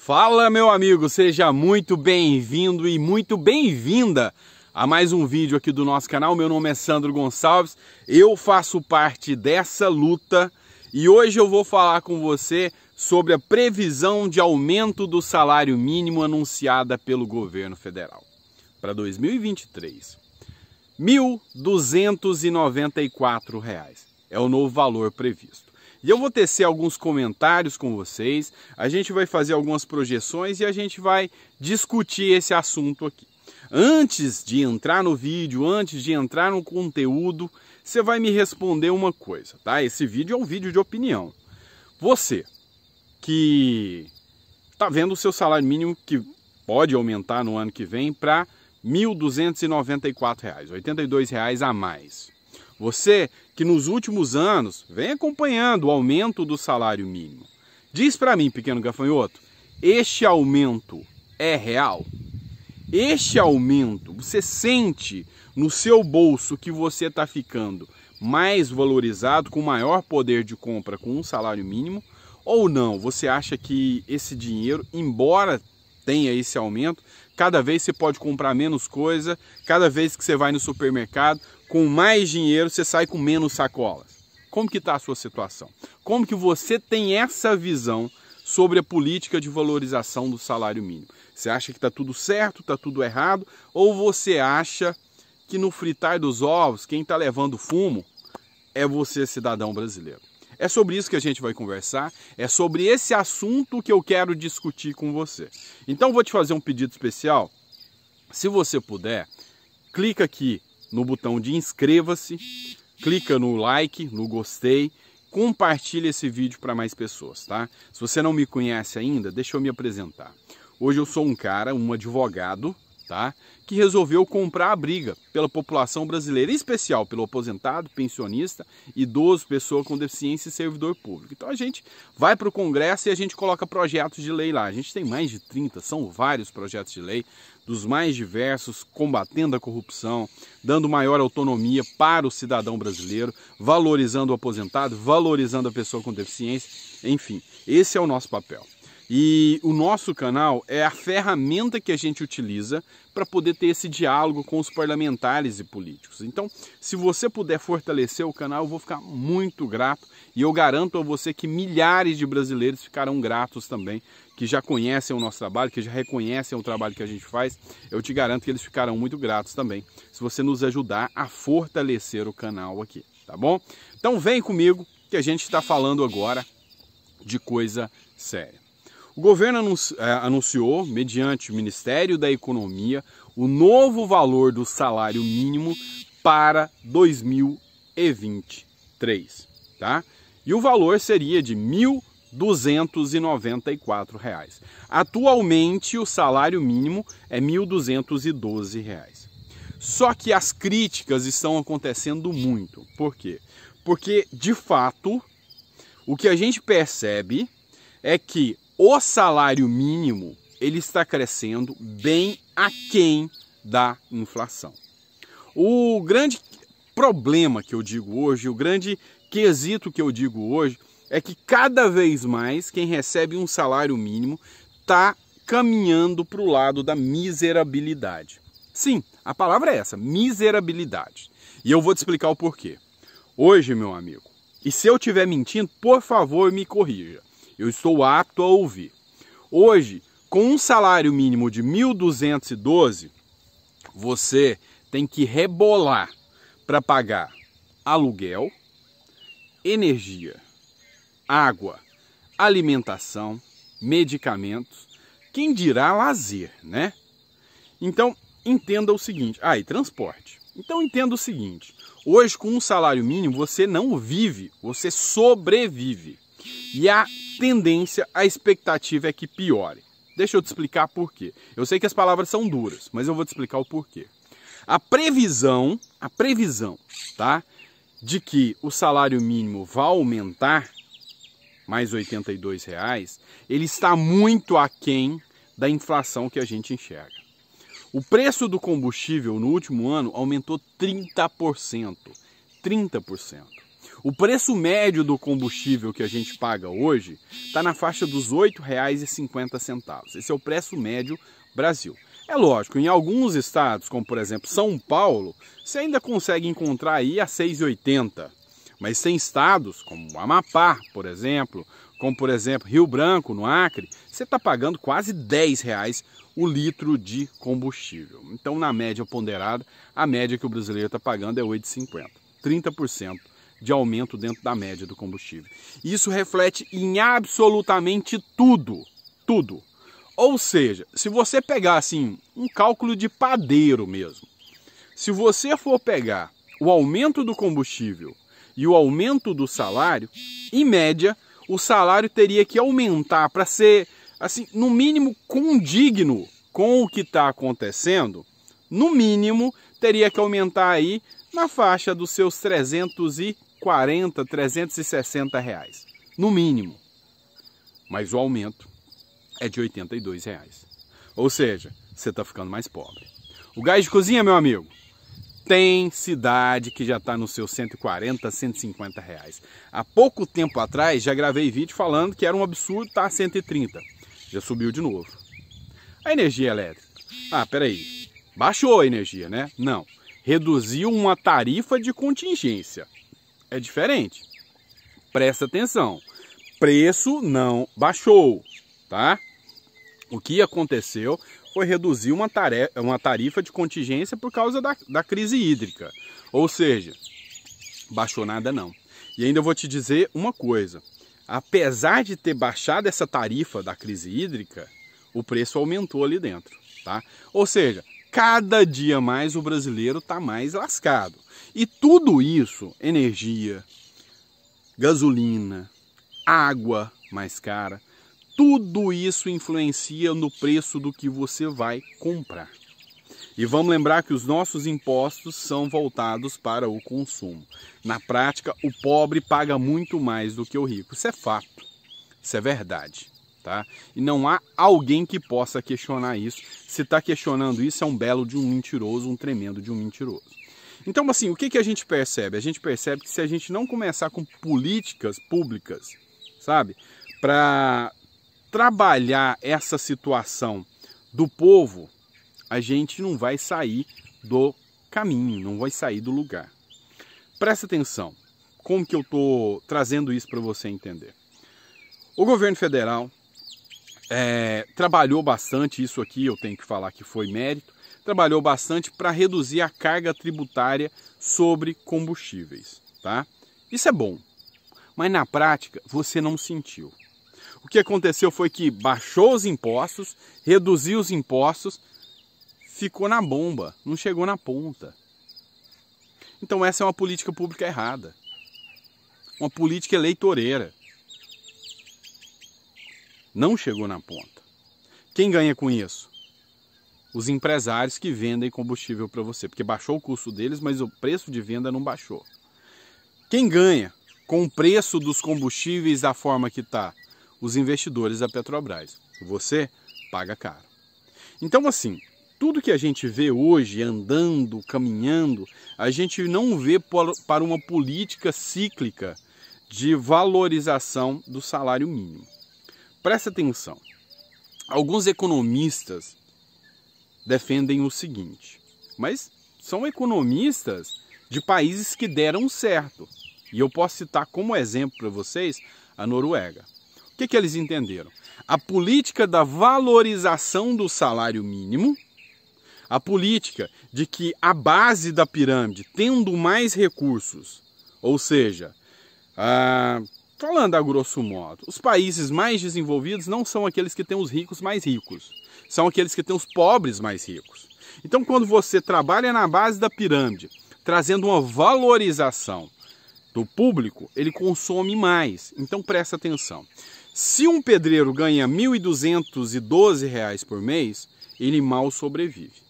Fala, meu amigo, seja muito bem-vindo e muito bem-vinda a mais um vídeo aqui do nosso canal. Meu nome é Sandro Gonçalves, eu faço parte dessa luta e hoje eu vou falar com você sobre a previsão de aumento do salário mínimo anunciada pelo governo federal para 2023. R$ 1.294 é o novo valor previsto. E eu vou tecer alguns comentários com vocês, a gente vai fazer algumas projeções e a gente vai discutir esse assunto aqui. Antes de entrar no vídeo, antes de entrar no conteúdo, você vai me responder uma coisa, tá? Esse vídeo é um vídeo de opinião. Você que está vendo o seu salário mínimo, que pode aumentar no ano que vem para R$ 1.294, R$ 82 a mais. Você que nos últimos anos vem acompanhando o aumento do salário mínimo. Diz para mim, pequeno gafanhoto, este aumento é real? Este aumento, você sente no seu bolso que você está ficando mais valorizado, com maior poder de compra com um salário mínimo? Ou não? Você acha que esse dinheiro, embora tenha esse aumento, cada vez você pode comprar menos coisa, cada vez que você vai no supermercado, com mais dinheiro você sai com menos sacolas? Como que está a sua situação? Como que você tem essa visão sobre a política de valorização do salário mínimo? Você acha que está tudo certo, está tudo errado? Ou você acha que no fritar dos ovos, quem está levando fumo é você, cidadão brasileiro? É sobre isso que a gente vai conversar, é sobre esse assunto que eu quero discutir com você. Então vou te fazer um pedido especial. Se você puder, clica aqui no botão de inscreva-se, clica no like, no gostei, compartilha esse vídeo para mais pessoas, tá? Se você não me conhece ainda, deixa eu me apresentar. Hoje eu sou um advogado, tá? Que resolveu comprar a briga pela população brasileira, em especial pelo aposentado, pensionista, idoso, pessoa com deficiência e servidor público. Então a gente vai para o Congresso e a gente coloca projetos de lei lá. A gente tem mais de 30, são vários projetos de lei, dos mais diversos, combatendo a corrupção, dando maior autonomia para o cidadão brasileiro, valorizando o aposentado, valorizando a pessoa com deficiência, enfim, esse é o nosso papel. E o nosso canal é a ferramenta que a gente utiliza para poder ter esse diálogo com os parlamentares e políticos. Então, se você puder fortalecer o canal, eu vou ficar muito grato. E eu garanto a você que milhares de brasileiros ficarão gratos também, que já conhecem o nosso trabalho, que já reconhecem o trabalho que a gente faz. Eu te garanto que eles ficarão muito gratos também, se você nos ajudar a fortalecer o canal aqui, tá bom? Então vem comigo que a gente está falando agora de coisa séria. O governo anunciou, mediante o Ministério da Economia, o novo valor do salário mínimo para 2023, tá? E o valor seria de R$ 1.294. Atualmente, o salário mínimo é R$ 1.212. Só que as críticas estão acontecendo muito. Por quê? Porque, de fato, o que a gente percebe é que o salário mínimo ele está crescendo bem aquém da inflação. O grande problema que eu digo hoje, o grande quesito que eu digo hoje, é que cada vez mais quem recebe um salário mínimo está caminhando para o lado da miserabilidade. Sim, a palavra é essa, miserabilidade. E eu vou te explicar o porquê. Hoje, meu amigo, e se eu estiver mentindo, por favor, me corrija. Eu estou apto a ouvir. Hoje, com um salário mínimo de R$ 1.212, você tem que rebolar para pagar aluguel, energia, água, alimentação, medicamentos, quem dirá lazer, né? Então, entenda o seguinte, e transporte. Então, entenda o seguinte, hoje com um salário mínimo você não vive, você sobrevive. E a tendência, a expectativa é que piore. Deixa eu te explicar por quê. Eu sei que as palavras são duras, mas eu vou te explicar o porquê. A previsão, tá, de que o salário mínimo vai aumentar mais R$ 82, ele está muito aquém da inflação que a gente enxerga. O preço do combustível no último ano aumentou 30%. 30%. O preço médio do combustível que a gente paga hoje está na faixa dos R$ 8,50. Esse é o preço médio Brasil. É lógico, em alguns estados, como por exemplo São Paulo, você ainda consegue encontrar aí a R$ 6,80. Mas tem estados como o Amapá, por exemplo, como por exemplo Rio Branco, no Acre, você está pagando quase R$ 10 o litro de combustível. Então, na média ponderada, a média que o brasileiro está pagando é R$ 8,50. 30% de aumento dentro da média do combustível. Isso reflete em absolutamente tudo. Tudo. Ou seja, se você pegar assim um cálculo de padeiro mesmo, se você for pegar o aumento do combustível e o aumento do salário, em média, o salário teria que aumentar para ser, assim, no mínimo condigno com o que está acontecendo. No mínimo, teria que aumentar aí na faixa dos seus R$ 340, R$ 360 reais. No mínimo. Mas o aumento é de R$ 82 reais. Ou seja, você está ficando mais pobre. O gás de cozinha, meu amigo, tem cidade que já está nos seus 140, 150 reais. Há pouco tempo atrás já gravei vídeo falando que era um absurdo estar a 130. Já subiu de novo. A energia elétrica. Ah, peraí. Baixou a energia, né? Não. Reduziu uma tarifa de contingência. É diferente. Presta atenção. Preço não baixou, tá? O que aconteceu foi reduzir uma tarifa de contingência por causa da crise hídrica. Ou seja, baixou nada não. E ainda vou te dizer uma coisa. Apesar de ter baixado essa tarifa da crise hídrica, o preço aumentou ali dentro, tá? Ou seja, cada dia mais o brasileiro está mais lascado. E tudo isso, energia, gasolina, água mais cara, tudo isso influencia no preço do que você vai comprar. E vamos lembrar que os nossos impostos são voltados para o consumo. Na prática, o pobre paga muito mais do que o rico. Isso é fato, isso é verdade, tá? E não há alguém que possa questionar isso. Se está questionando isso, é um belo de um mentiroso, um tremendo de um mentiroso. Então, assim, o que a gente percebe? A gente percebe que se a gente não começar com políticas públicas, sabe, para trabalhar essa situação do povo, a gente não vai sair do caminho, não vai sair do lugar. Presta atenção, como que eu estou trazendo isso para você entender. O governo federal trabalhou bastante, isso aqui eu tenho que falar que foi mérito, trabalhou bastante para reduzir a carga tributária sobre combustíveis, tá? Isso é bom, mas na prática você não sentiu. O que aconteceu foi que baixou os impostos, reduziu os impostos, ficou na bomba, não chegou na ponta. Então essa é uma política pública errada. Uma política eleitoreira. Não chegou na ponta. Quem ganha com isso? Os empresários que vendem combustível para você, porque baixou o custo deles, mas o preço de venda não baixou. Quem ganha com o preço dos combustíveis da forma que está? Os investidores da Petrobras. Você paga caro. Então, assim, tudo que a gente vê hoje andando, caminhando, a gente não vê para uma política cíclica de valorização do salário mínimo. Presta atenção. Alguns economistas defendem o seguinte, mas são economistas de países que deram certo. E eu posso citar como exemplo para vocês a Noruega. O que eles entenderam? A política da valorização do salário mínimo, a política de que a base da pirâmide, tendo mais recursos, ou seja, falando a grosso modo, os países mais desenvolvidos não são aqueles que têm os ricos mais ricos, são aqueles que têm os pobres mais ricos. Então, quando você trabalha na base da pirâmide, trazendo uma valorização do público, ele consome mais. Então, presta atenção. Se um pedreiro ganha R$ 1.212 por mês, ele mal sobrevive.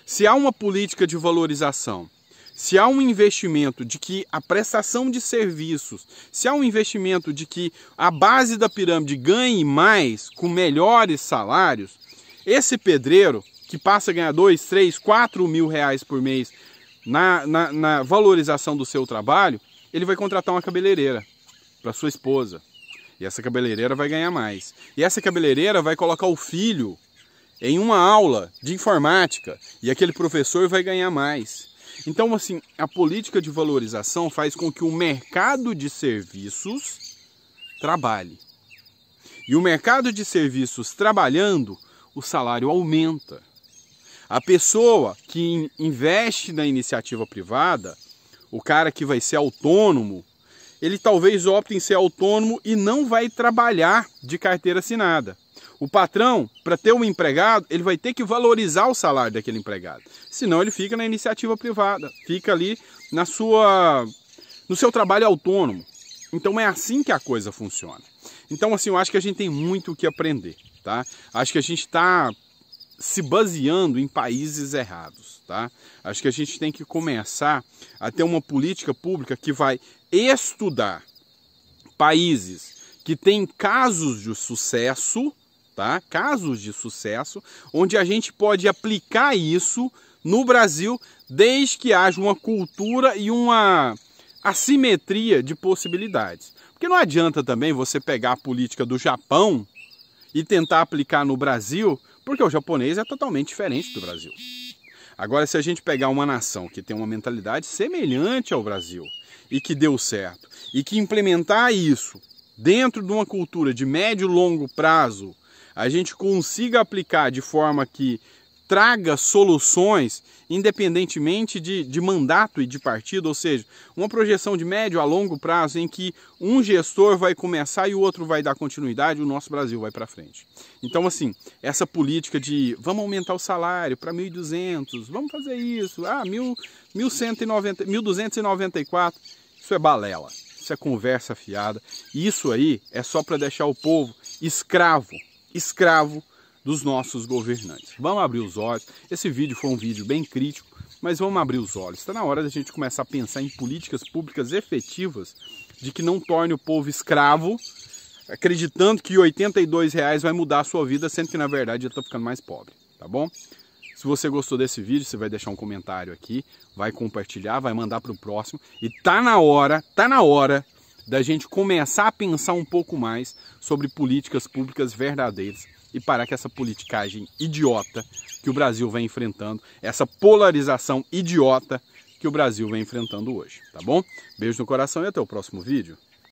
Se há uma política de valorização, se há um investimento de que a prestação de serviços, se há um investimento de que a base da pirâmide ganhe mais, com melhores salários, esse pedreiro que passa a ganhar 2, 3, 4 mil reais por mês na valorização do seu trabalho, ele vai contratar uma cabeleireira para sua esposa. E essa cabeleireira vai ganhar mais. E essa cabeleireira vai colocar o filho em uma aula de informática e aquele professor vai ganhar mais. Então, assim, a política de valorização faz com que o mercado de serviços trabalhe. E o mercado de serviços trabalhando, o salário aumenta. A pessoa que investe na iniciativa privada, o cara que vai ser autônomo, ele talvez opte em ser autônomo e não vai trabalhar de carteira assinada. O patrão, para ter um empregado, ele vai ter que valorizar o salário daquele empregado. Senão ele fica na iniciativa privada, fica ali no seu trabalho autônomo. Então é assim que a coisa funciona. Então assim, eu acho que a gente tem muito o que aprender, tá? Acho que a gente está se baseando em países errados, tá? Acho que a gente tem que começar a ter uma política pública que vai estudar países que têm casos de sucesso, tá? Casos de sucesso, onde a gente pode aplicar isso no Brasil, desde que haja uma cultura e uma assimetria de possibilidades. Porque não adianta também você pegar a política do Japão e tentar aplicar no Brasil, porque o japonês é totalmente diferente do Brasil. Agora, se a gente pegar uma nação que tem uma mentalidade semelhante ao Brasil e que deu certo, e que implementar isso dentro de uma cultura de médio e longo prazo, a gente consiga aplicar de forma que traga soluções independentemente de mandato e de partido, ou seja, uma projeção de médio a longo prazo em que um gestor vai começar e o outro vai dar continuidade, o nosso Brasil vai para frente. Então, assim, essa política de vamos aumentar o salário para 1.200, vamos fazer isso, 1.294, isso é balela, isso é conversa fiada, e isso aí é só para deixar o povo escravo dos nossos governantes. Vamos abrir os olhos. Esse vídeo foi um vídeo bem crítico, mas vamos abrir os olhos. Está na hora da gente começar a pensar em políticas públicas efetivas de que não torne o povo escravo, acreditando que R$82 vai mudar a sua vida, sendo que na verdade ele está ficando mais pobre, tá bom? Se você gostou desse vídeo, você vai deixar um comentário aqui, vai compartilhar, vai mandar para o próximo. E tá na hora da gente começar a pensar um pouco mais sobre políticas públicas verdadeiras e parar com essa politicagem idiota que o Brasil vem enfrentando, essa polarização idiota que o Brasil vem enfrentando hoje, tá bom? Beijo no coração e até o próximo vídeo.